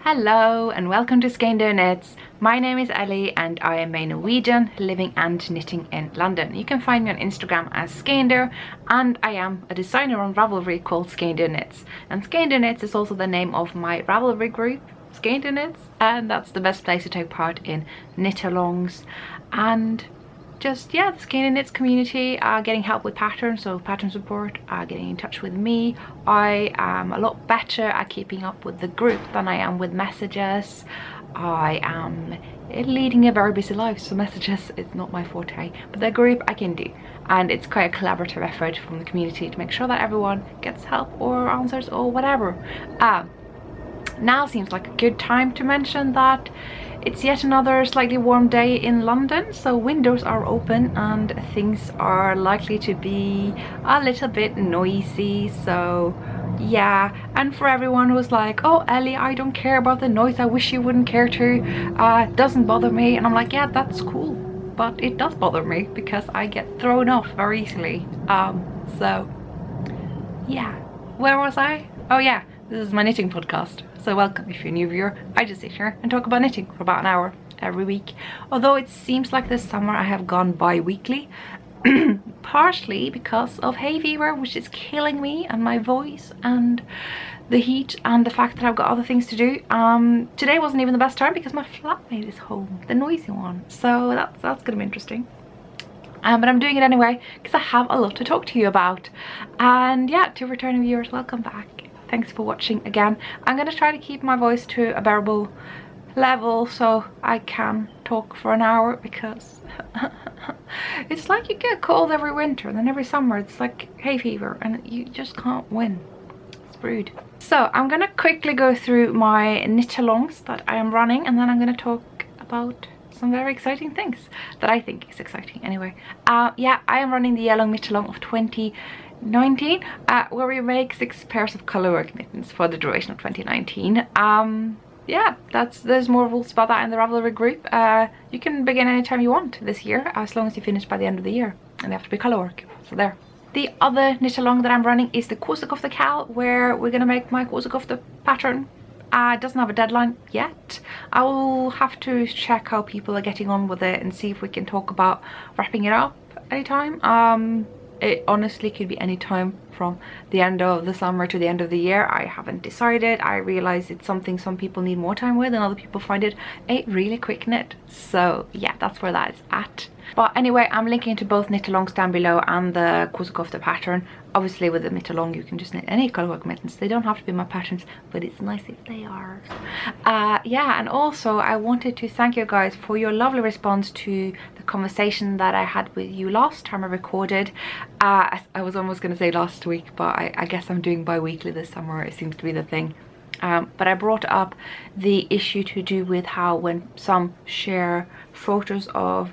Hello and welcome to Skeindeer Knits. My name is Ellie and I am a Norwegian living and knitting in London. You can find me on Instagram as Skeindeer, and I am a designer on Ravelry called Skeindeer Knits. And Skeindeer Knits is also the name of my Ravelry group, Skeindeer Knits, and that's the best place to take part in knit-alongs and just, yeah, the Skeindeer Knits community, getting help with patterns, so pattern support, getting in touch with me. I am a lot better at keeping up with the group than I am with messages. I am leading a very busy life, so messages is not my forte, but the group I can do, and it's quite a collaborative effort from the community to make sure that everyone gets help or answers or whatever. Now seems like a good time to mention that it's yet another slightly warm day in London, so windows are open and things are likely to be a little bit noisy. So yeah, and for everyone who's like, oh Ellie, I don't care about the noise, I wish you wouldn't care to, doesn't bother me, and I'm like, yeah, that's cool, but it does bother me because I get thrown off very easily. So yeah, where was I? Oh yeah, this is my knitting podcast. So welcome if you're a new viewer. I just sit here and talk about knitting for about an hour every week. Although it seems like this summer I have gone bi-weekly, partially because of hay fever, which is killing me, and my voice and the heat and the fact that I've got other things to do. Today wasn't even the best time because my flatmate is home, the noisy one. So that's gonna be interesting. But I'm doing it anyway because I have a lot to talk to you about. And yeah, to returning viewers, welcome back. Thanks for watching again. I'm going to try to keep my voice to a bearable level so I can talk for an hour, because it's like you get cold every winter and then every summer it's like hay fever and you just can't win. It's rude. So I'm going to quickly go through my knit-alongs that I am running, and then I'm going to talk about some very exciting things that I think is exciting anyway. Yeah, I am running the yellow knit-along of 2019, where we make 6 pairs of colorwork mittens for the duration of 2019. Yeah, there's more rules about that in the Ravelry group. You can begin anytime you want this year, as long as you finish by the end of the year, and they have to be colorwork. So there. The other knit along that I'm running is the Kosekofte Cal, where we're gonna make my Kosekofte pattern. It doesn't have a deadline yet. I will have to check how people are getting on with it and see if we can talk about wrapping it up anytime. It honestly could be any time from the end of the summer to the end of the year. I haven't decided. I realize it's something some people need more time with and other people find it a really quick knit. So yeah, that's where that is at. But anyway, I'm linking to both knit-alongs down below and the Kosekofte pattern. Obviously with the knit-along you can just knit any colorwork mittens. They don't have to be my patterns, but it's nice if they are. Yeah, and also I wanted to thank you guys for your lovely response to the conversation that I had with you last time I recorded. I was almost going to say last week, but I guess I'm doing bi-weekly this summer. It seems to be the thing. But I brought up the issue to do with how when some share photos of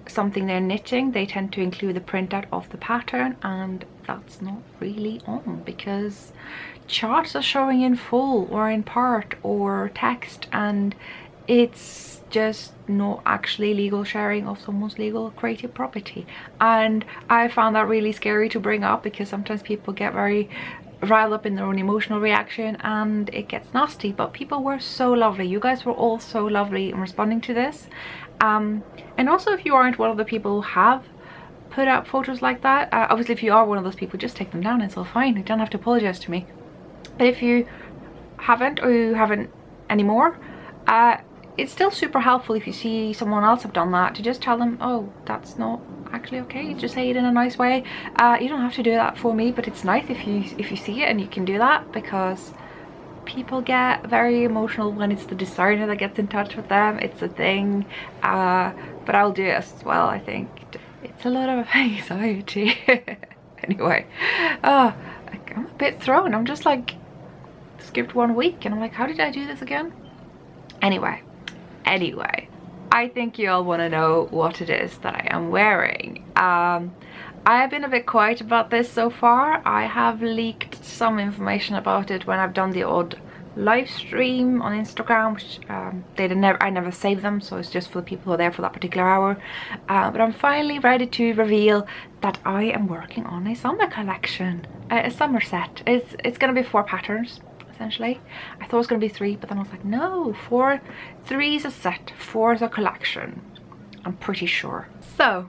something they're knitting, they tend to include the printout of the pattern, and that's not really on, because charts are showing in full or in part or text, and it's just not actually legal sharing of someone's legal creative property. And I found that really scary to bring up, because sometimes people get very riled up in their own emotional reaction and it gets nasty. But people were so lovely. You guys were all so lovely in responding to this. And also, if you aren't one of the people who have put out photos like that, obviously if you are one of those people, just take them down, it's all fine. You don't have to apologize to me. But if you haven't, or you haven't anymore, it's still super helpful if you see someone else have done that, to just tell them, oh, that's not actually okay. Just say it in a nice way. You don't have to do that for me, but it's nice if you see it and you can do that, because people get very emotional when it's the designer that gets in touch with them. It's a thing. But I'll do it as well. I think it's a lot of anxiety. Anyway, I'm a bit thrown. I'm just like, skipped 1 week and I'm like, how did I do this again? Anyway, I think you all want to know what it is that I am wearing. I have been a bit quiet about this so far. I have leaked some information about it when I've done the odd live stream on Instagram, which I never save them, so it's just for the people who are there for that particular hour. But I'm finally ready to reveal that I am working on a summer collection, a summer set. It's gonna be 4 patterns. essentially. I thought it was going to be 3, but then I was like, no, 4. 3 is a set, 4 is a collection. I'm pretty sure. So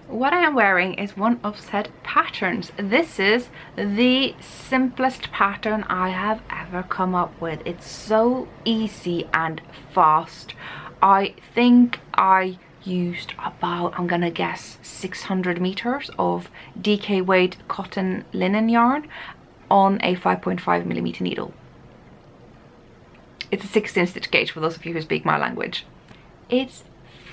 what I am wearing is one of said patterns. This is the simplest pattern I have ever come up with. It's so easy and fast. I think I used about, I'm gonna guess, 600 meters of DK weight cotton linen yarn on a 5.5mm needle. It's a 16 stitch gauge for those of you who speak my language. It's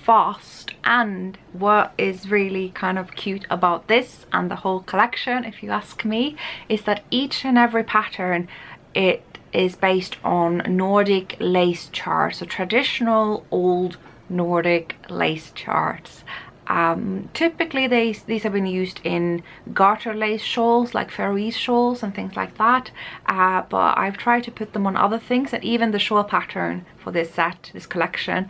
fast, and what is really kind of cute about this and the whole collection, if you ask me, is that each and every pattern, it is based on Nordic lace charts, so traditional old Nordic lace charts. Typically these have been used in garter lace shawls, like Faroese shawls and things like that, but I've tried to put them on other things, and even the shawl pattern for this set, this collection,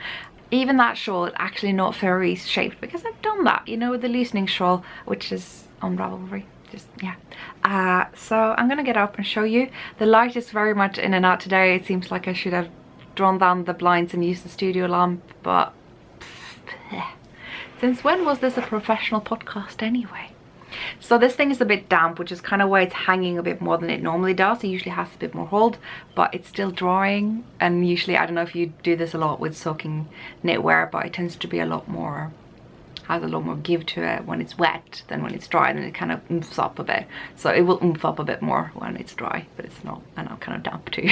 even that shawl is actually not Faroese shaped, because I've done that, you know, with the loosening shawl, which is on Ravelry. Just, yeah. So I'm gonna get up and show you. The light is very much in and out today. It seems like I should have drawn down the blinds and used the studio lamp, but since when was this a professional podcast anyway? So this thing is a bit damp, which is kind of why it's hanging a bit more than it normally does. It usually has a bit more hold, but it's still drying. And usually, I don't know if you do this a lot with soaking knitwear, but it tends to be a lot more, has a lot more give to it when it's wet than when it's dry, and it kind of oomphs up a bit. So it will oomph up a bit more when it's dry, but it's not, and I'm kind of damp too.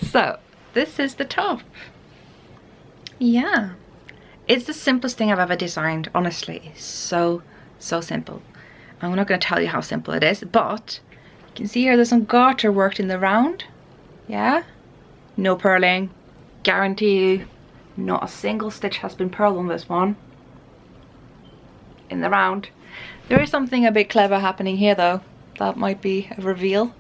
So this is the top. Yeah, it's the simplest thing I've ever designed, honestly. It's so simple. I'm not going to tell you how simple it is, but you can see here there's some garter worked in the round. Yeah, no purling, guarantee you not a single stitch has been purled on this one in the round. There is something a bit clever happening here though, that might be a reveal.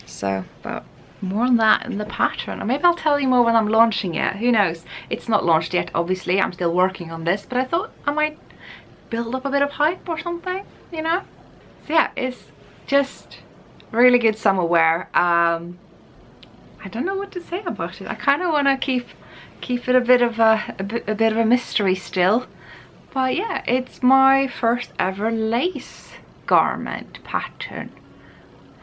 So, but more on that in the pattern, or maybe I'll tell you more when I'm launching it, who knows. It's not launched yet, obviously, I'm still working on this, but I thought I might build up a bit of hype or something, you know. So yeah, it's just really good summer wear. I don't know what to say about it. I kind of want to keep it a bit of a mystery still, but yeah, it's my first ever lace garment pattern.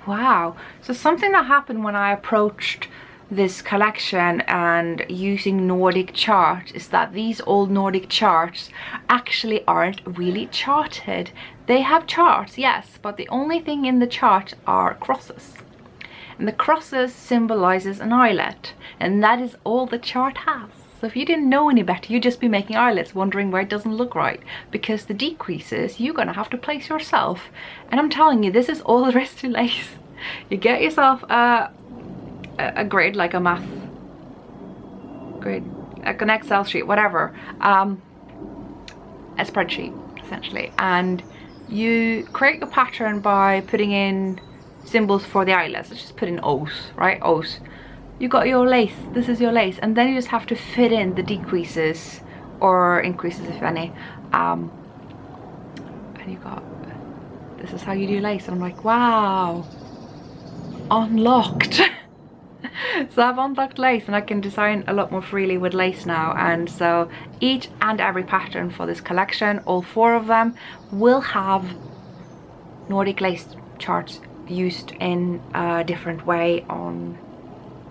Wow. So something that happened when I approached this collection and using Nordic charts is that these old Nordic charts actually aren't really charted. They have charts, yes, but the only thing in the chart are crosses, and the crosses symbolizes an eyelet, and that is all the chart has. So if you didn't know any better, you'd just be making eyelets, wondering why it doesn't look right, because the decreases you're gonna have to place yourself. And I'm telling you, this is all there is to lace. You get yourself a grid, like a math grid, like an Excel sheet, whatever, a spreadsheet essentially, and you create your pattern by putting in symbols for the eyelets. Let's just put in O's, right? O's. You got your lace, this is your lace, and then you just have to fit in the decreases or increases, if any, and you got, this is how you do lace. And I'm like, wow, unlocked. So I've unlocked lace, and I can design a lot more freely with lace now. And so each and every pattern for this collection, all 4 of them, will have Nordic lace charts used in a different way on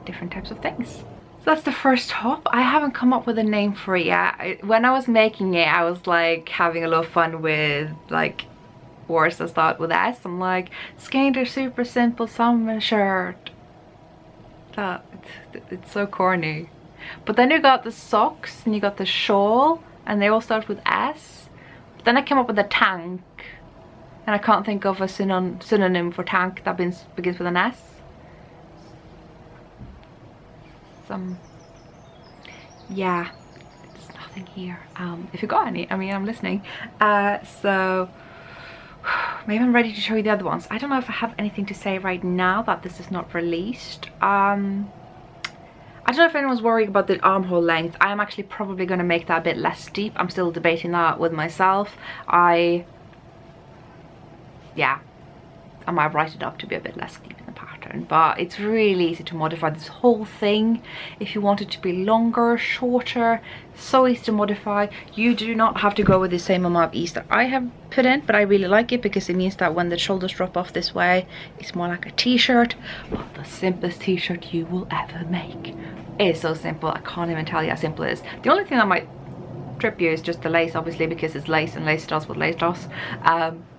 different types of things. So that's the first top. I haven't come up with a name for it yet. When I was making it, I was like having a lot of fun with like words that start with S. I'm like, Skeindeer super simple summer shirt. That it's so corny. But then you got the socks and you got the shawl, and they all start with S. But then I came up with a tank, and I can't think of a synonym for tank that begins with an S. Yeah, there's nothing here. If you got any, I mean, I'm listening. So maybe I'm ready to show you the other ones. I don't know if I have anything to say right now that this is not released. I don't know if anyone's worried about the armhole length. I am actually probably going to make that a bit less steep. I'm still debating that with myself. Yeah, I might write it up to be a bit less steep in the pattern. pattern, but it's really easy to modify this whole thing if you want it to be longer, shorter. So easy to modify. You do not have to go with the same amount of ease that I have put in, but I really like it because it means that when the shoulders drop off this way, it's more like a t-shirt. But the simplest t-shirt you will ever make. It is so simple. I can't even tell you how simple it is. The only thing that might trip you is just the lace, obviously, because it's lace and lace does what lace does.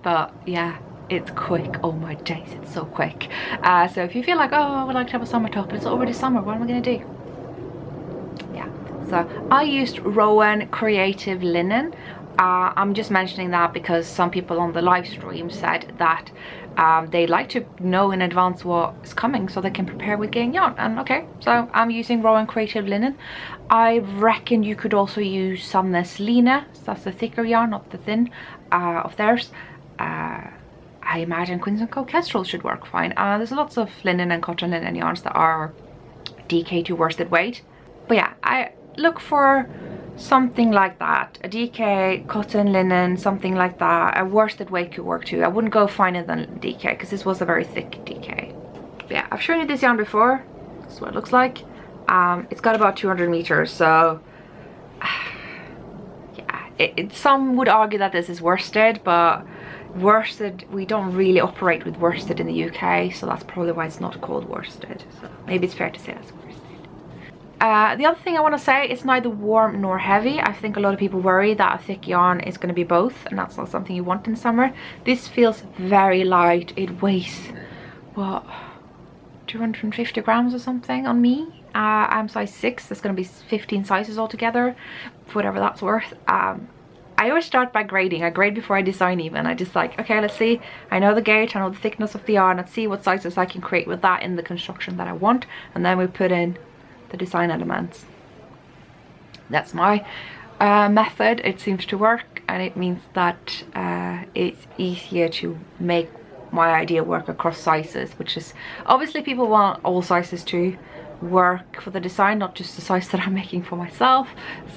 But yeah, it's quick. Oh my days, it's so quick. So if you feel like, oh, I would like to have a summer top, but it's already summer, what am I gonna do? Yeah, so I used Rowan Creative Linen. I'm just mentioning that because some people on the live stream said that they like to know in advance what is coming so they can prepare with getting yarn. And okay, so I'm using Rowan Creative Linen. I reckon you could also use Sandnes Line, so that's the thicker yarn, not the thin of theirs. I imagine Queens & Co. Kestrel should work fine. There's lots of linen and cotton linen yarns that are DK to worsted weight. But yeah, I look for something like that. A DK, cotton, linen, something like that. A worsted weight could work too. I wouldn't go finer than DK because this was a very thick DK. But yeah, I've shown you this yarn before. This is what it looks like. It's got about 200 meters, so yeah, some would argue that this is worsted, but worsted, we don't really operate with worsted in the UK, so that's probably why it's not called worsted. So maybe it's fair to say that's worsted. The other thing I want to say, it's neither warm nor heavy. I think a lot of people worry that a thick yarn is going to be both, and that's not something you want in summer. This feels very light. It weighs, what, 250 grams or something on me. I'm size 6. There's going to be 15 sizes altogether, whatever that's worth. I always start by grading. I grade before I design even. I just like, okay, let's see. I know the gauge, I know the thickness of the yarn. Let's see what sizes I can create with that in the construction that I want. And then we put in the design elements. That's my method. It seems to work, and it means that it's easier to make my idea work across sizes, which is obviously people want all sizes to work for the design, not just the size that I'm making for myself.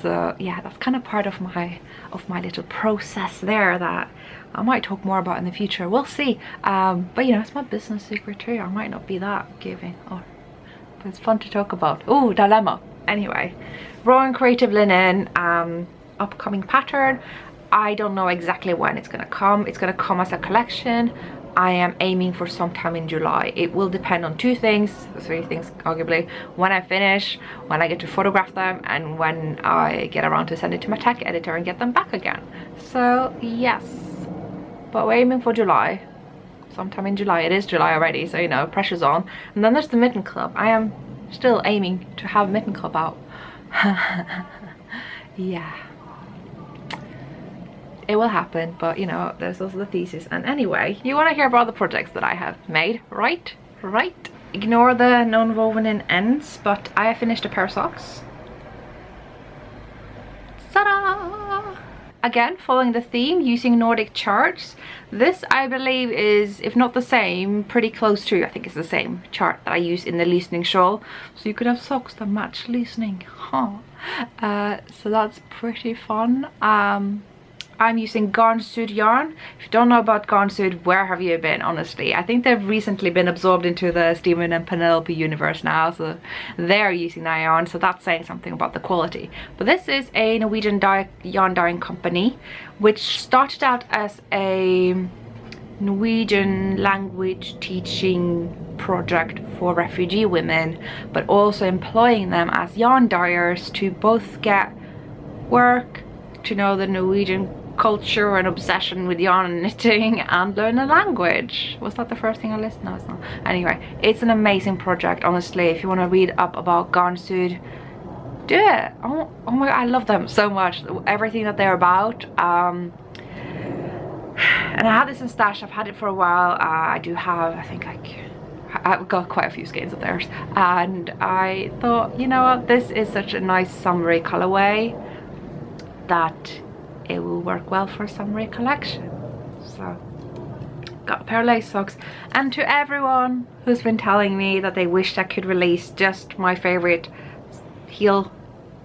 So yeah, that's kind of part of my little process there that I might talk more about in the future. We'll see. But you know, it's my business secret too. I might not be that giving, but it's fun to talk about. Oh, dilemma. Anyway, Rowan Creative Linen, upcoming pattern. I don't know exactly when it's gonna come. It's gonna come as a collection. I am aiming for sometime in July. It will depend on 2 things, 3 things arguably. When I finish, when I get to photograph them, and when I get around to send it to my tech editor and get them back again. So yes, but we're aiming for July. Sometime in July. It is July already, so you know, pressure's on. And then there's the Mitten Club. I am still aiming to have Mitten Club out. Yeah. It will happen, but you know, there's also the thesis. And anyway, you want to hear about the projects that I have made, right? Right? Ignore the non-woven in ends, but I have finished a pair of socks. Ta-da! Again, following the theme, using Nordic charts. This, I believe, is, if not the same, pretty close to, I think it's the same chart that I use in the loosening shawl. So you could have socks that match loosening. Huh. So that's pretty fun. I'm using Garnsurr yarn. If you don't know about Garnsurr, where have you been, honestly? I think they've recently been absorbed into the Stephen and Penelope universe now, so they're using that yarn, so that's saying something about the quality. But this is a Norwegian yarn dyeing company, which started out as a Norwegian language teaching project for refugee women, but also employing them as yarn dyers to both get work, to know the Norwegian culture and obsession with yarn and knitting, and learn a language. Was that the first thing I listed? No, it's not. Anyway, it's an amazing project, honestly. If you want to read up about Garnsurr, do it. Oh my god, I love them so much. Everything that they're about. And I had this in stash. I've had it for a while. I do have, I think, I've got quite a few skeins of theirs, and I thought, you know what, this is such a nice summery colorway that it will work well for a summery collection. So got a pair of lace socks. And to everyone who's been telling me that they wished I could release just my favorite heel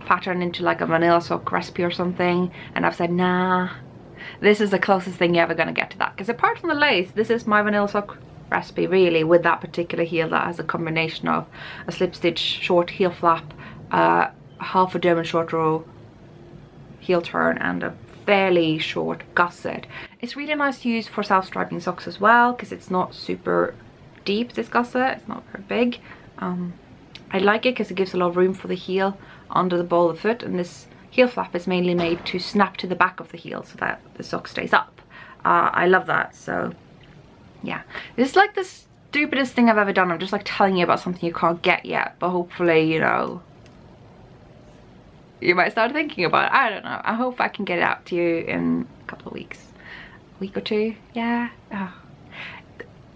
pattern into like a vanilla sock recipe or something, and I've said, nah, this is the closest thing you're ever gonna get to that, because apart from the lace, this is my vanilla sock recipe really, with that particular heel that has a combination of a slip stitch short heel flap, half a German short row heel turn, and a fairly short gusset. It's really nice to use for self-striping socks as well, because it's not super deep, this gusset. It's not very big. I like it because it gives a lot of room for the heel under the ball of the foot, and this heel flap is mainly made to snap to the back of the heel so that the sock stays up. I love that. So yeah, this is like the stupidest thing I've ever done. I'm just like telling you about something you can't get yet, but hopefully, you know, you might start thinking about it. I don't know. I hope I can get it out to you in a couple of weeks, a week or two. Yeah. Oh.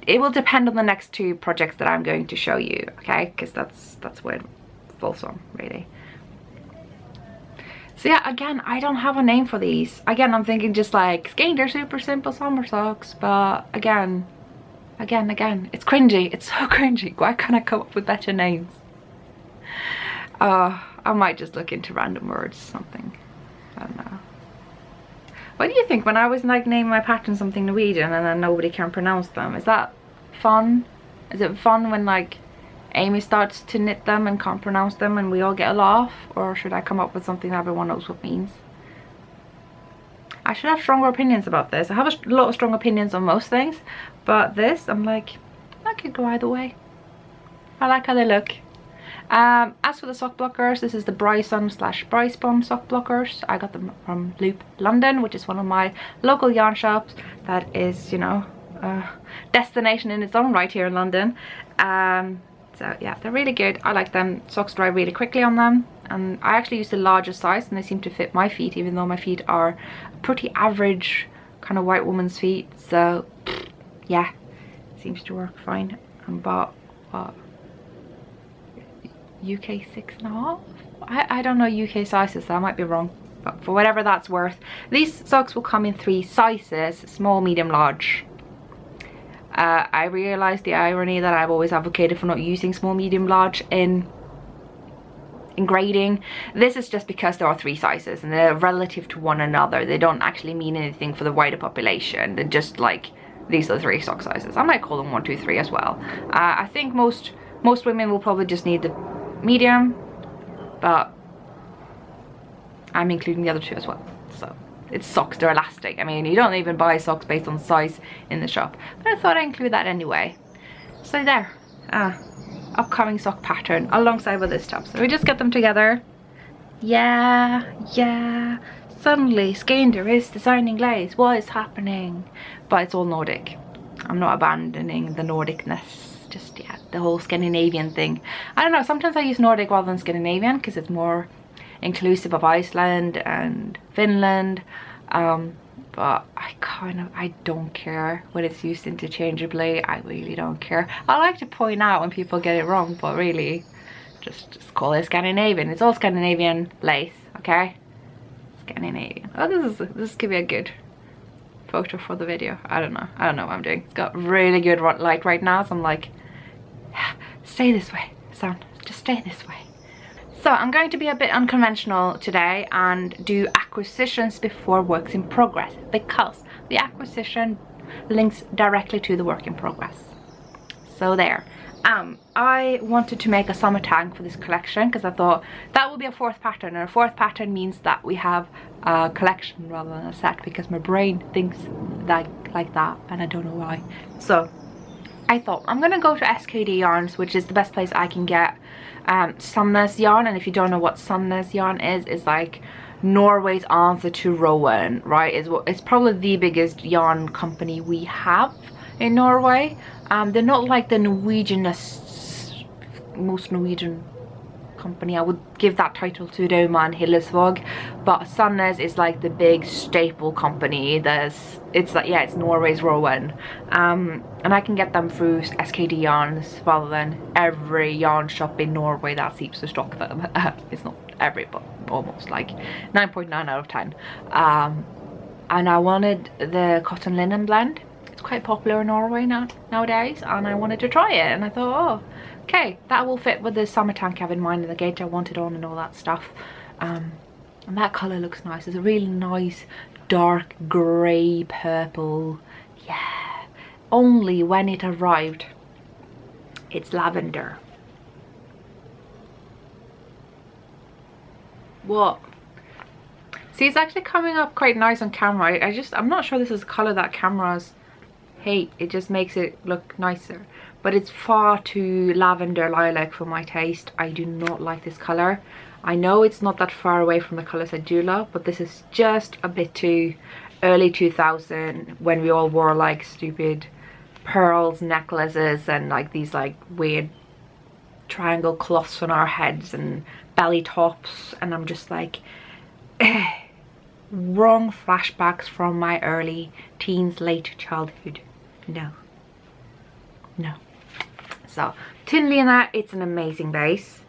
It will depend on the next 2 projects that I'm going to show you, okay? Because that's where it falls on, really. So yeah, again, I don't have a name for these. Again, I'm thinking just like Skeindeer super simple summer socks, but again, it's cringy. It's so cringy. Why can't I come up with better names? I might just look into random words or something. I don't know. What do you think when I was like naming my pattern something Norwegian and then nobody can pronounce them? Is that fun? Is it fun when like Amy starts to knit them and can't pronounce them and we all get a laugh? Or should I come up with something that everyone knows what it means? I should have stronger opinions about this. I have a lot of strong opinions on most things, but this, I'm like, I could go either way. I like how they look. As for the sock blockers, this is the Bryson / Bryspun sock blockers. I got them from Loop London, which is one of my local yarn shops that is, you know, a destination in its own right here in London. So yeah, they're really good. I like them. Socks dry really quickly on them, and I actually use the largest size and they seem to fit my feet, even though my feet are pretty average kind of white woman's feet. So yeah, seems to work fine. And bought what, UK 6.5? I don't know UK sizes, so I might be wrong, but for whatever that's worth, these socks will come in 3 sizes: small, medium, large. I realized the irony that I've always advocated for not using small, medium, large in grading. This is just because there are 3 sizes and they're relative to one another. They don't actually mean anything for the wider population. They're just like, these are the 3 sock sizes. I might call them 1, 2, 3 as well. I think most women will probably just need the medium, but I'm including the other 2 as well. So it's socks, they're elastic. I mean, you don't even buy socks based on size in the shop, but I thought I'd include that anyway. So there, upcoming sock pattern alongside with this top. So we just get them together. Yeah, suddenly Skeindeer is designing glaze. What is happening? But it's all Nordic. I'm not abandoning the Nordicness just yet, the whole Scandinavian thing. I don't know, sometimes I use Nordic rather than Scandinavian because it's more inclusive of Iceland and Finland, but I don't care when it's used interchangeably. I really don't care. I like to point out when people get it wrong, but really just call it Scandinavian. It's all Scandinavian lace, okay? Scandinavian. Oh, this could be a good photo for the video. I don't know what I'm doing. It's got really good light right now, so I'm like, stay this way, son, just stay this way. So I'm going to be a bit unconventional today and do acquisitions before works in progress, because the acquisition links directly to the work in progress. So there. I wanted to make a summer tag for this collection because I thought that would be a 4th pattern, and a 4th pattern means that we have a collection rather than a set, because my brain thinks like that and I don't know why. So I thought I'm gonna go to SKD Yarns, which is the best place I can get Sandnes yarn. And if you don't know what Sandnes yarn is, it's like Norway's answer to Rowan, right? It's probably the biggest yarn company we have in Norway. They're not like the most Norwegian company. I would give that title to Roma and Hillesvåg, but Sandnes is like the big staple company. It's like, yeah, it's Norway's Rowan, and I can get them through SKD Yarns rather than every yarn shop in Norway that seems to stock them. It's not every, but almost, like 9.9 out of 10. And I wanted the cotton linen blend. It's quite popular in Norway nowadays, and I wanted to try it, and I thought, oh, okay, that will fit with the summer tank I have in mind and the gauge I wanted on and all that stuff. And that colour looks nice. It's a really nice dark grey purple. Yeah, only when it arrived. It's lavender. What? See, it's actually coming up quite nice on camera. I'm not sure this is the color that cameras hate. It just makes it look nicer. But it's far too lavender lilac for my taste. I do not like this color. I know it's not that far away from the colors I do love, but this is just a bit too early 2000, when we all wore like stupid pearls necklaces and like these like weird triangle cloths on our heads and belly tops, and I'm just like wrong flashbacks from my early teens, late childhood. No. So Tynn Linen, it's an amazing base.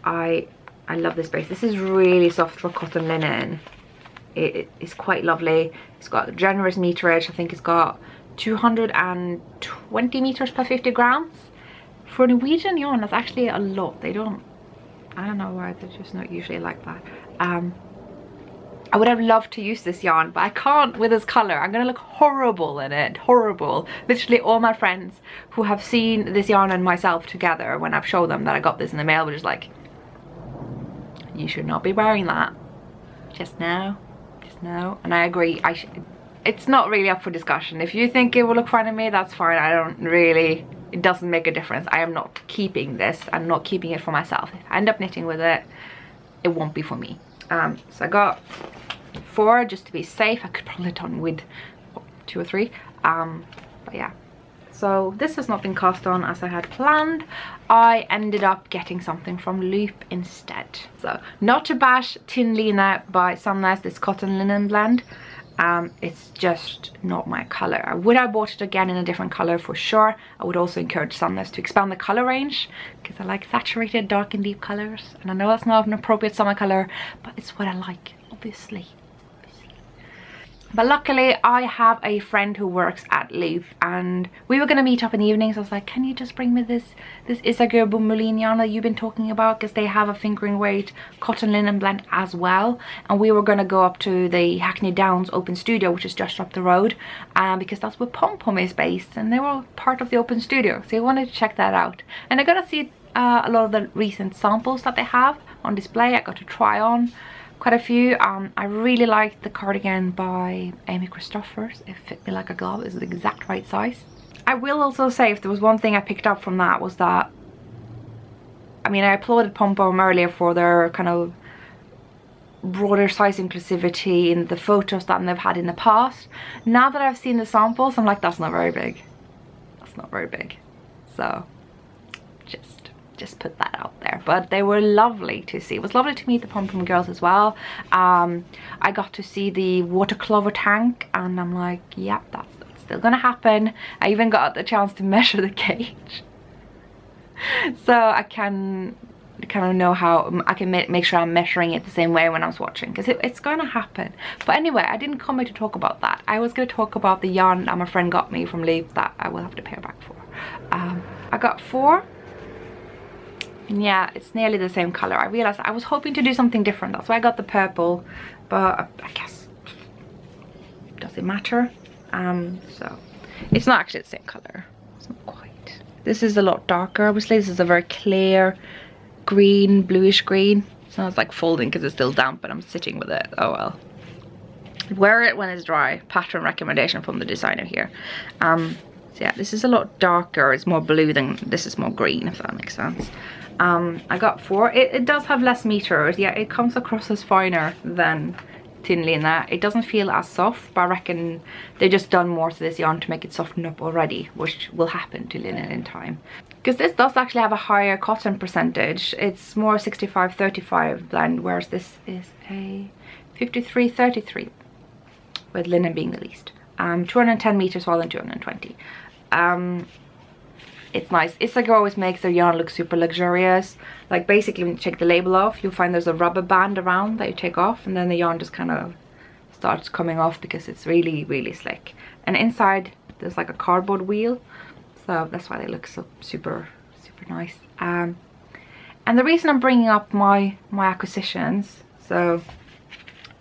I love this base. This is really soft for cotton linen. It is quite lovely. It's got generous meterage. I think it's got 220 meters per 50 grams. For Norwegian yarn, that's actually a lot. I don't know why they're just not usually like that. I would have loved to use this yarn, but I can't with this color. I'm gonna look horrible in it, horrible. Literally all my friends who have seen this yarn and myself together, when I've showed them that I got this in the mail, were just like, you should not be wearing that. Just no. And I agree, it's not really up for discussion. If you think it will look fine on me, that's fine. I don't really, it doesn't make a difference. I am not keeping this. I'm not keeping it for myself. If I end up knitting with it, it won't be for me. So I got 4 just to be safe. I could probably done with 2 or 3, but yeah. So this has not been cast on as I had planned. I ended up getting something from Loop instead. So not to bash Tynn Linen by Sandnes, this cotton linen blend. It's just not my color. I would have bought it again in a different color for sure. I would also encourage Sandnes to expand the color range, because I like saturated, dark and deep colors. And I know that's not an appropriate summer color, but it's what I like, obviously. But luckily I have a friend who works at Loop, and we were going to meet up in the evenings. I was like, can you just bring me this Isager Boumulin yarn that you've been talking about, because they have a fingering weight cotton linen blend as well. And we were going to go up to the Hackney Downs open studio, which is just up the road, because that's where Pom Pom is based, and they were part of the open studio, so I wanted to check that out. And I got to see a lot of the recent samples that they have on display. I got to try on quite a few. I really liked the cardigan by Amy Christophers. It fit me like a glove. It's the exact right size. I will also say, if there was one thing I picked up from that, was that, I mean, I applauded Pom Pom earlier for their kind of broader size inclusivity in the photos that they've had in the past. Now that I've seen the samples, I'm like, that's not very big. That's not very big. So just put that out there. But they were lovely to see. It was lovely to meet the Pom Pom girls as well. I got to see the water clover tank, and I'm like, yep, that's still gonna happen. I even got the chance to measure the gauge, so I can kind of know how I can make sure I'm measuring it the same way when I was watching, because it's gonna happen. But anyway, I didn't come here to talk about that. I was gonna talk about the yarn that my friend got me from Loop that I will have to pay her back for. I got 4. And yeah, it's nearly the same color. I realized I was hoping to do something different. That's why I got the purple, but I guess, does it matter? So it's not actually the same color. It's not quite. This is a lot darker. Obviously, this is a very clear green, bluish green. So it's like folding because it's still damp, but I'm sitting with it. Oh well. Wear it when it's dry. Pattern recommendation from the designer here. So yeah, this is a lot darker. It's more blue than this is more green, if that makes sense. I got 4. It does have less meters. Yeah, it comes across as finer than Tynn Linen. It doesn't feel as soft, but I reckon they've just done more to this yarn to make it soften up already, which will happen to linen in time. Because this does actually have a higher cotton percentage. It's more 65-35 blend, whereas this is a 53-33, with linen being the least. 210 meters rather than 220. It's nice. Isager always makes their yarn look super luxurious. Like basically when you take the label off, you'll find there's a rubber band around that you take off, and then the yarn just kind of starts coming off because it's really, really slick. And inside there's like a cardboard wheel, so that's why they look so super nice. And the reason I'm bringing up my acquisitions, so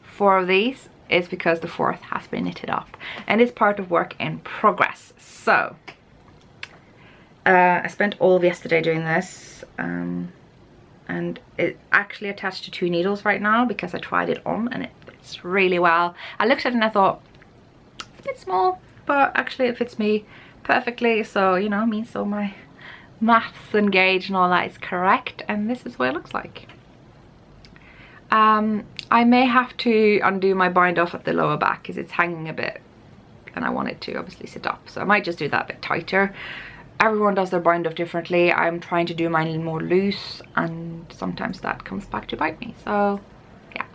4 of these is because the fourth has been knitted up, and it's part of work in progress. So I spent all of yesterday doing this, and it actually attached to 2 needles right now because I tried it on and it fits really well. I looked at it and I thought it's a bit small, but actually it fits me perfectly, so you know, means all my maths and gauge and all that is correct, and this is what it looks like. I may have to undo my bind off at the lower back because it's hanging a bit and I want it to obviously sit up, so I might just do that a bit tighter. Everyone does their bind off differently. I'm trying to do mine more loose, and sometimes that comes back to bite me, so yeah,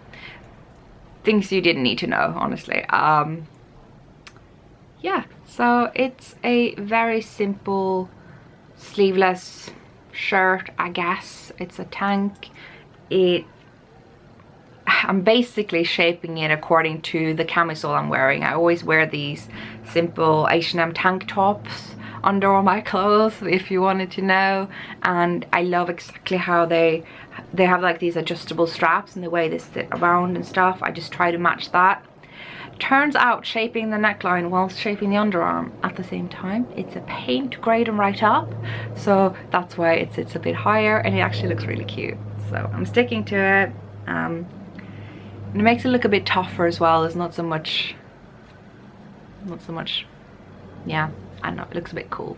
things you didn't need to know, honestly. Yeah, so it's a very simple sleeveless shirt, I guess. It's a tank. I'm basically shaping it according to the camisole I'm wearing. I always wear these simple H&M tank tops under all my clothes, if you wanted to know, and I love exactly how they have like these adjustable straps and the way they sit around and stuff. I just try to match that. Turns out shaping the neckline whilst shaping the underarm at the same time, it's a pain to grade them right up, so that's why it sits a bit higher and it actually looks really cute. So I'm sticking to it, and it makes it look a bit tougher as well. There's not so much, yeah, I don't know, it looks a bit cool.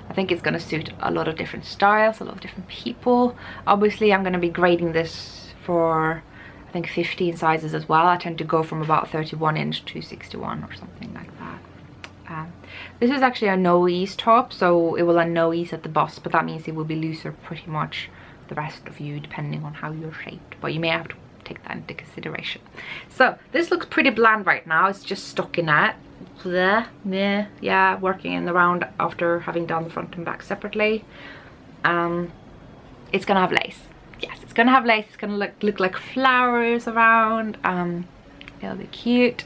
I think it's going to suit a lot of different styles, a lot of different people. Obviously I'm going to be grading this for I think 15 sizes as well. I tend to go from about 31 inch to 61 or something like that. This is actually a no ease top, so it will have no ease at the bust, but that means it will be looser pretty much the rest of you depending on how you're shaped, but you may have to take that into consideration. So this looks pretty bland right now. It's just stockinette. Yeah, working in the round after having done the front and back separately. It's gonna have lace. Yes, it's gonna have lace. It's gonna look like flowers around. It'll be cute.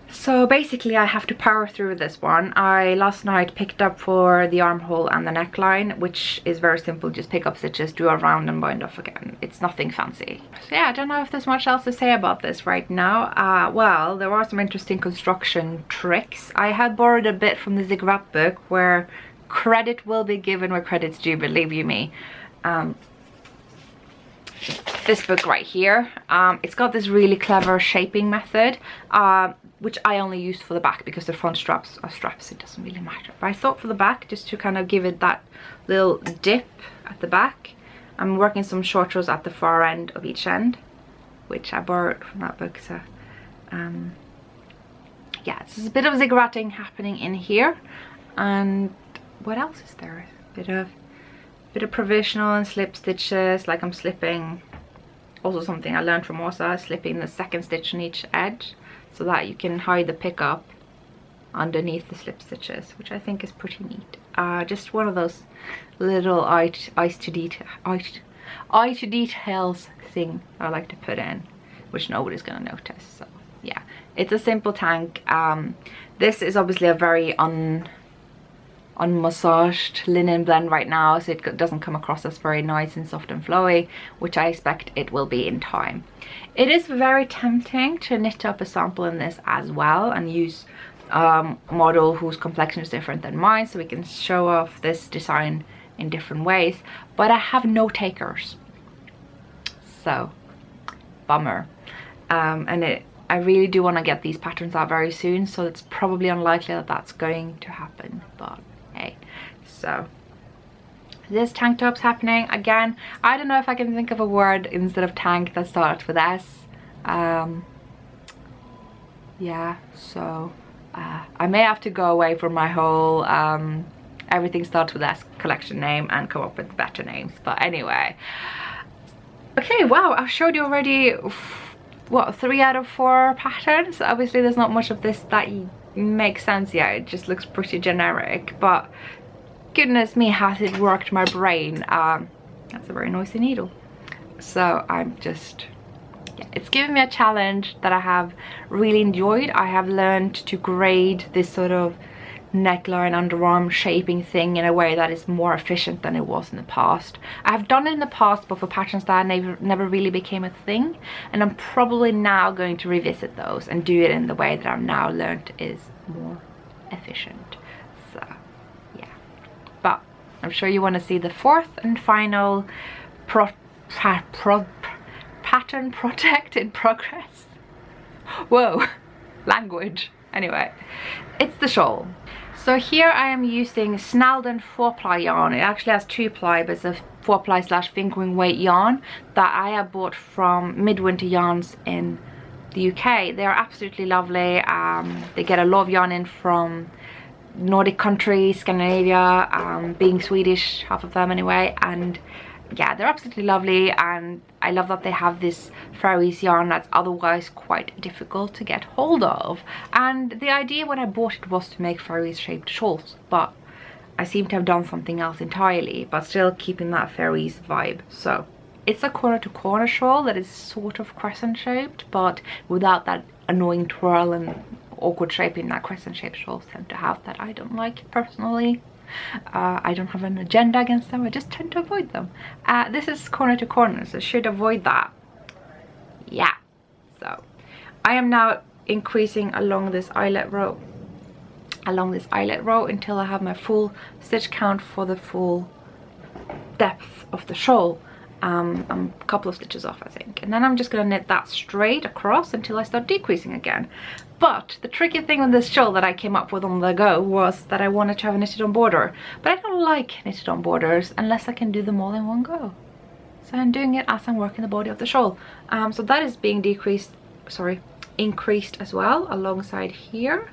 So basically I have to power through this one. I last night picked up for the armhole and the neckline, which is very simple. Just pick up stitches, do a round and bind off again. It's nothing fancy. So yeah, I don't know if there's much else to say about this right now. Well, there are some interesting construction tricks. I had borrowed a bit from the Ziggurat book, where credit will be given where credit's due, believe you me. This book right here, it's got this really clever shaping method, which I only used for the back because the front straps are straps, it doesn't really matter. But I thought for the back, just to kind of give it that little dip at the back, I'm working some short rows at the far end of each end, which I borrowed from that book. So yeah, it's a bit of zigguratting happening in here. And what else is there? A bit of provisional and slip stitches, like I'm slipping, also something I learned from Åsa, slipping the second stitch on each edge so that you can hide the pickup underneath the slip stitches, which I think is pretty neat. Just one of those little eye to details thing I like to put in, which nobody's gonna notice. So yeah, it's a simple tank. This is obviously a very unmassaged linen blend right now, so it doesn't come across as very nice and soft and flowy, which I expect it will be in time. It is very tempting to knit up a sample in this as well and use a model whose complexion is different than mine, so we can show off this design in different ways, but I have no takers, so bummer. I really do want to get these patterns out very soon, so it's probably unlikely that that's going to happen, but hey. So this tank top's happening again. I don't know if I can think of a word instead of tank that starts with S. Yeah, so I may have to go away from my whole everything starts with S collection name and come up with better names, but anyway. Okay, wow, I've showed you already what, 3 out of 4 patterns. Obviously there's not much of this that makes sense yet, it just looks pretty generic, but goodness me, has it worked my brain. That's a very noisy needle. So I'm just, yeah, it's given me a challenge that I have really enjoyed. I have learned to grade this sort of neckline, underarm shaping thing in a way that is more efficient than it was in the past. I have done it in the past, but for patterns that never really became a thing, and I'm probably now going to revisit those and do it in the way that I've now learned is more efficient. So yeah, but I'm sure you want to see the fourth and final pattern project in progress. Whoa, language. Anyway, it's the shawl. So here I am using Snældan 4-ply yarn. It actually has 2-ply, but it's a 4-ply / fingering weight yarn that I have bought from Midwinter Yarns in the UK. They are absolutely lovely. They get a lot of yarn in from Nordic countries, Scandinavia, being Swedish, half of them anyway, and yeah, they're absolutely lovely, and I love that they have this Faroese yarn that's otherwise quite difficult to get hold of. And the idea when I bought it was to make Faroese shaped shawls, but I seem to have done something else entirely, but still keeping that Faroese vibe. So it's a corner to corner shawl that is sort of crescent shaped, but without that annoying twirl and awkward shaping that crescent shaped shawls tend to have, that I don't like personally. I don't have an agenda against them, I just tend to avoid them. This is corner to corner, so I should avoid that. Yeah, so I am now increasing along this eyelet row until I have my full stitch count for the full depth of the shawl. I'm a couple of stitches off, I think, and then I'm just gonna knit that straight across until I start decreasing again. But the tricky thing with this shawl that I came up with on the go was that I wanted to have a knitted on border, but I don't like knitted on borders unless I can do them all in one go. So I'm doing it as I'm working the body of the shawl. So that is being increased as well alongside here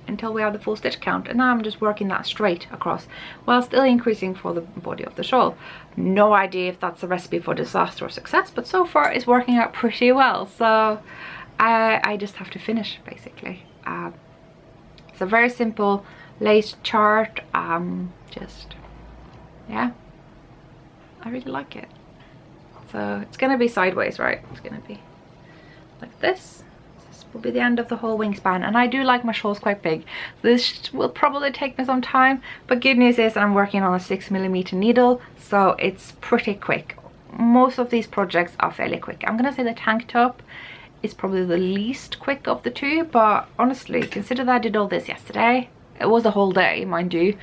until we have the full stitch count, and now I'm just working that straight across while still increasing for the body of the shawl. No idea if that's a recipe for disaster or success, but so far it's working out pretty well, so I just have to finish basically. It's a very simple lace chart, just yeah, I really like it. So it's gonna be sideways, right? It's gonna be like this. This will be the end of the whole wingspan, and I do like my shawls quite big. This will probably take me some time, but good news is I'm working on a 6mm needle, so it's pretty quick. Most of these projects are fairly quick. I'm gonna say the tank top is probably the least quick of the two, but honestly, consider that I did all this yesterday. It was a whole day, mind you.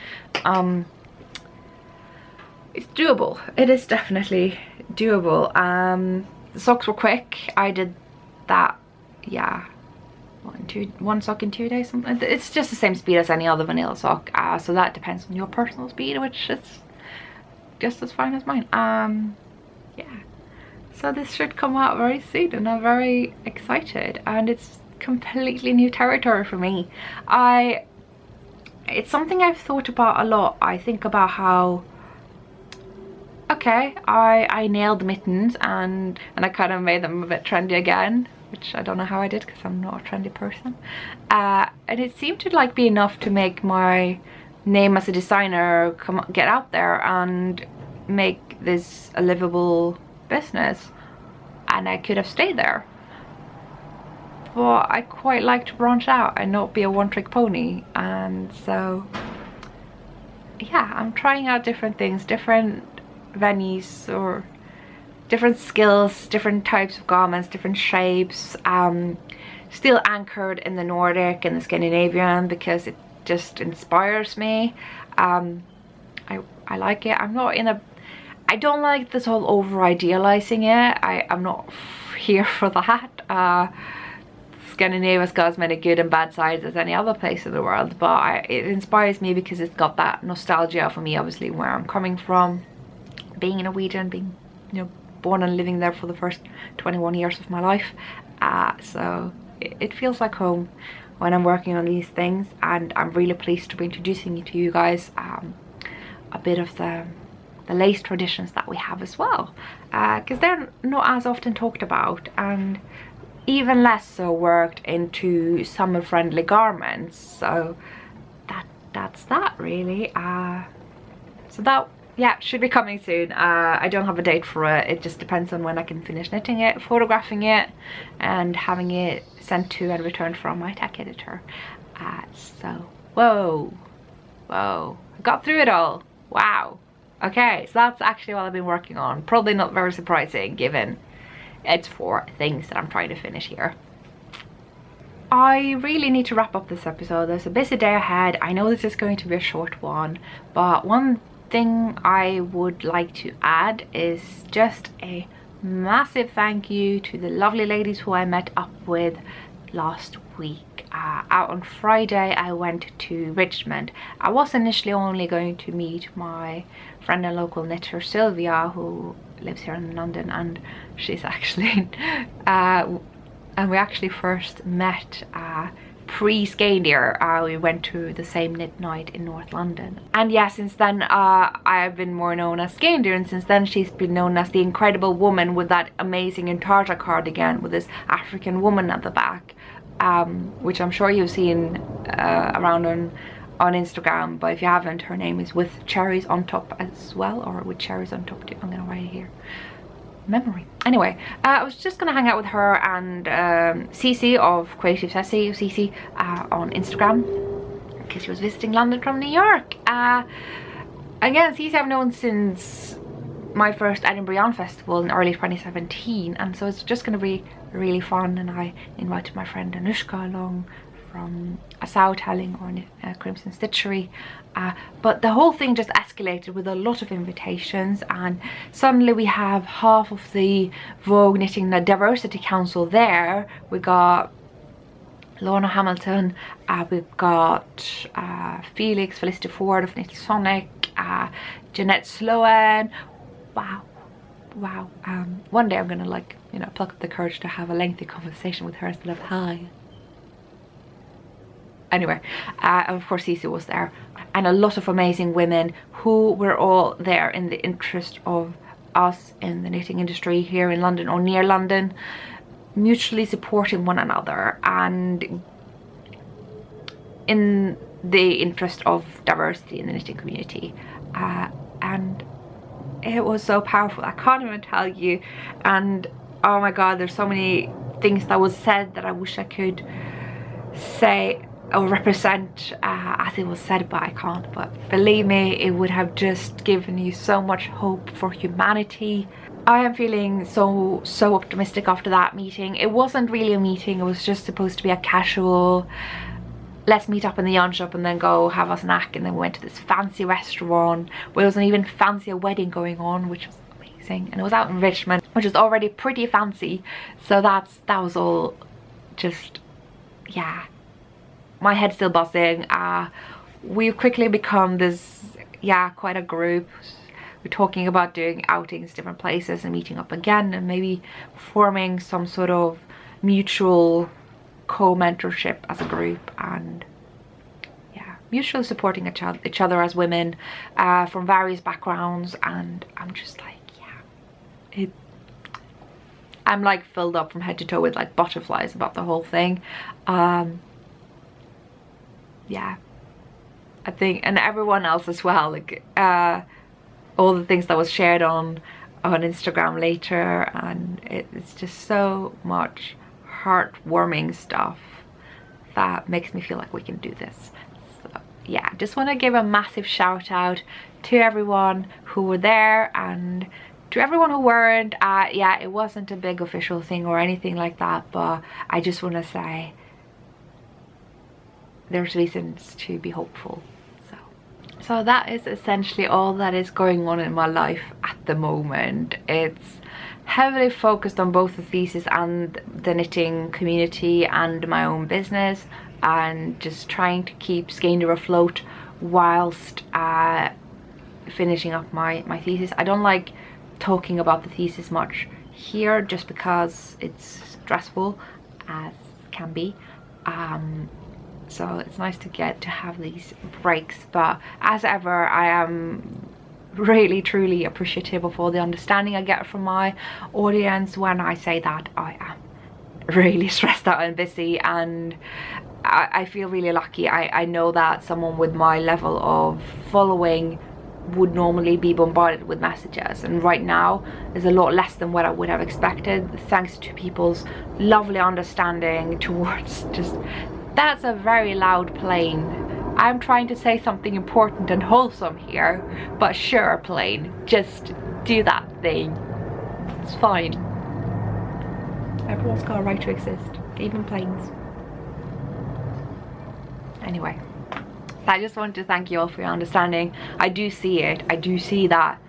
It's doable. It is definitely doable. The socks were quick. I did that, yeah, one sock in 2 days, something. It's just the same speed as any other vanilla sock, so that depends on your personal speed, which is just as fine as mine. Yeah, so this should come out very soon, and I'm very excited, and it's completely new territory for me. It's something I've thought about a lot. I think about how, okay, I nailed mittens and I kind of made them a bit trendy again, which I don't know how I did because I'm not a trendy person, and it seemed to like be enough to make my name as a designer get out there and make this a livable business, and I could have stayed there. But I quite like to branch out and not be a one-trick pony, and so yeah, I'm trying out different things, different venues or different skills, different types of garments, different shapes, still anchored in the Nordic and the Scandinavian because it just inspires me. I like it. I don't like this whole over idealizing it. I'm not here for that. Scandinavia's got as many good and bad sides as any other place in the world, but it inspires me because it's got that nostalgia for me, obviously, where I'm coming from, being a Norwegian, being, you know, born and living there for the first 21 years of my life. So it feels like home when I'm working on these things, and I'm really pleased to be introducing to you guys a bit of the lace traditions that we have as well, because they're not as often talked about, and even less so worked into summer friendly garments. So that's that really. So that, yeah, should be coming soon. I don't have a date for it. It just depends on when I can finish knitting it, photographing it, and having it sent to and returned from my tech editor. So Whoa, whoa, I got through it all. Wow. Okay, so that's actually what I've been working on. Probably not very surprising given it's 4 things that I'm trying to finish here. I really need to wrap up this episode. There's a busy day ahead. I know this is going to be a short one, but one thing I would like to add is just a massive thank you to the lovely ladies who I met up with last week. Out on Friday I went to Richmond. I was initially only going to meet my friend and local knitter Sylvia, who lives here in London, and she's actually and we actually first met pre-Skeindeer. We went to the same knit night in North London, and yeah, since then I've been more known as Skeindeer, and since then she's been known as the incredible woman with that amazing Intarja cardigan with this African woman at the back, which I'm sure you've seen around on Instagram, but if you haven't, her name is with cherries on top as well, or with cherries on top too. I'm gonna write it here. Memory. Anyway, I was just gonna hang out with her and Cece of Creative Cece on Instagram, because she was visiting London from New York. Again, Cece I've known since my first Edinburgh Yarn Festival in early 2017, and so it's just gonna be really fun. And I invited my friend Anushka along from Telling or Crimson Stitchery, but the whole thing just escalated with a lot of invitations, and suddenly we have half of the Vogue Knitting Diversity Council there. We got Lorna Hamilton, we've got Felix, Felicity Ford of Knit Sonic, Jeanette Sloan. Wow. One day I'm gonna, like, you know, pluck up the courage to have a lengthy conversation with her instead of hi. Anyway, of course Cece was there, and a lot of amazing women who were all there in the interest of us in the knitting industry here in London or near London, mutually supporting one another and in the interest of diversity in the knitting community. And it was so powerful, I can't even tell you. And oh my god, there's so many things that was said that I wish I could say or represent as it was said, but I can't. But believe me, it would have just given you so much hope for humanity. I am feeling so optimistic after that meeting. It wasn't really a meeting, it was just supposed to be a casual, let's meet up in the yarn shop and then go have a snack, and then we went to this fancy restaurant where there was an even fancier wedding going on, which was amazing, and it was out in Richmond, which is already pretty fancy. So that was all just, yeah, my head's still buzzing. We've quickly become this, yeah, quite a group. We're talking about doing outings, different places, and meeting up again, and maybe forming some sort of mutual co-mentorship as a group, and yeah, mutually supporting each other as women from various backgrounds. And I'm just like, yeah, I'm like filled up from head to toe with like butterflies about the whole thing. Yeah, I think, and everyone else as well, like all the things that was shared on Instagram later, and it's just so much heartwarming stuff that makes me feel like we can do this. So yeah, just want to give a massive shout out to everyone who were there, and to everyone who weren't. Yeah, it wasn't a big official thing or anything like that, but I just want to say there's reasons to be hopeful. So that is essentially all that is going on in my life at the moment. It's heavily focused on both the thesis and the knitting community and my own business, and just trying to keep Skeindeer afloat whilst finishing up my thesis. I don't like talking about the thesis much here just because it's stressful, as can be. So it's nice to get to have these breaks, but as ever I am really truly appreciative of all the understanding I get from my audience when I say that I am really stressed out and busy, and I feel really lucky. I know that someone with my level of following would normally be bombarded with messages, and right now there's a lot less than what I would have expected, thanks to people's lovely understanding towards just, that's a very loud plane. I'm trying to say something important and wholesome here, but sure, plane, just do that thing. It's fine. Everyone's got a right to exist, even planes. Anyway, I just wanted to thank you all for your understanding. I do see it. I do see that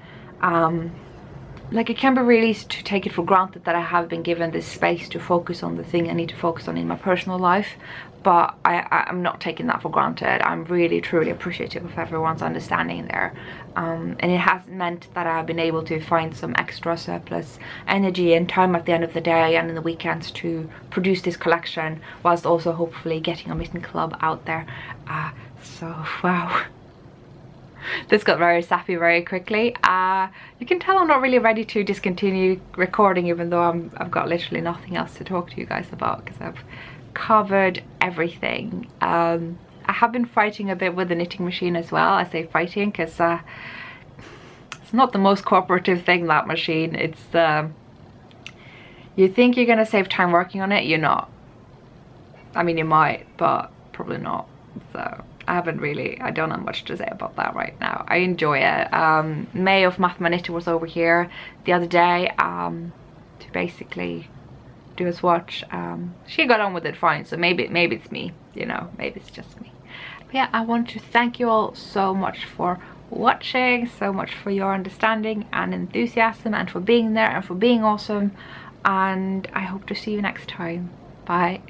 like, it can be really easy to take it for granted that I have been given this space to focus on the thing I need to focus on in my personal life, but I'm not taking that for granted. I'm really truly appreciative of everyone's understanding there, and it has meant that I've been able to find some extra surplus energy and time at the end of the day and in the weekends to produce this collection, whilst also hopefully getting a mitten club out there. So wow. This got very sappy very quickly. You can tell I'm not really ready to discontinue recording, even though I've got literally nothing else to talk to you guys about, because I've covered everything. I have been fighting a bit with the knitting machine as well. I say fighting because it's not the most cooperative thing, that machine. It's you think you're gonna save time working on it, you're not. I mean, you might, but probably not. So I don't have much to say about that right now. I enjoy it. May of Math Knitter was over here the other day to basically do a swatch. She got on with it fine, so maybe it's me, you know, maybe it's just me. But yeah, I want to thank you all so much for watching, so much for your understanding and enthusiasm, and for being there and for being awesome, and I hope to see you next time. Bye.